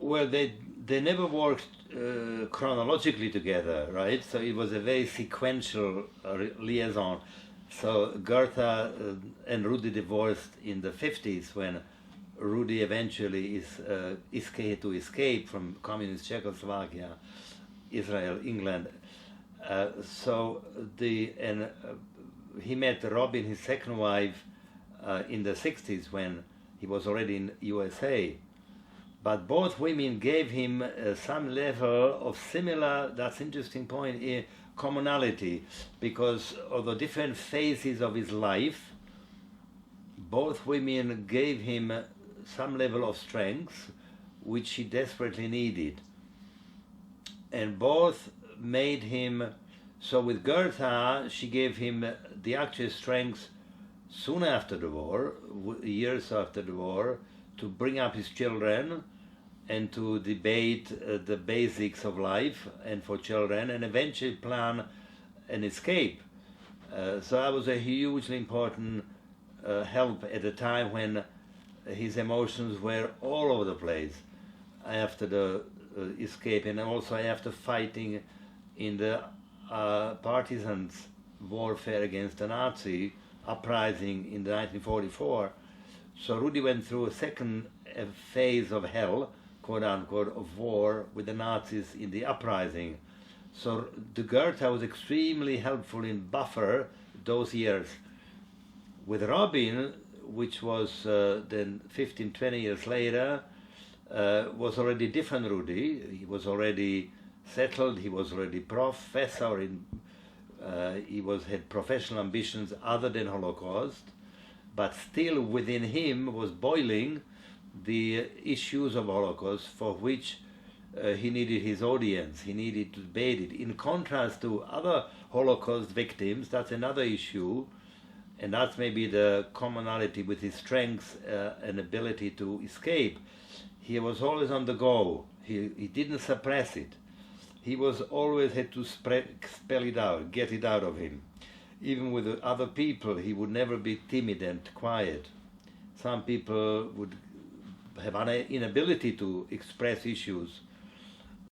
Well, they never worked chronologically together, right? So it was a very sequential liaison. So Gerta and Rudi divorced in the 50s when Rudi eventually escaped from communist Czechoslovakia, Israel, England. He met Robin, his second wife, in the 60s when he was already in USA. But both women gave him some level of similar, that's interesting point, commonality, because of the different phases of his life, both women gave him some level of strength, which he desperately needed. And both made him, so with Gerta, she gave him the actual strength soon after the war, years after the war, to bring up his children and to debate the basics of life and for children and eventually plan an escape. So that was a hugely important help at a time when his emotions were all over the place after the escape and also after fighting in the partisans' warfare against the Nazi uprising in 1944. So Rudi went through a second phase of hell, quote unquote, of war with the Nazis in the uprising. So the Gerta was extremely helpful in buffer those years. With Robin, which was then 15, 20 years later, was already different Rudi. He was already settled, he was already professor, had professional ambitions other than Holocaust, but still within him was boiling the issues of Holocaust for which he needed his audience, he needed to debate it. In contrast to other Holocaust victims, that's another issue, and that's maybe the commonality with his strength and ability to escape. He was always on the go, he didn't suppress it. He was always had to spell it out, get it out of him. Even with other people, he would never be timid and quiet. Some people would have an inability to express issues,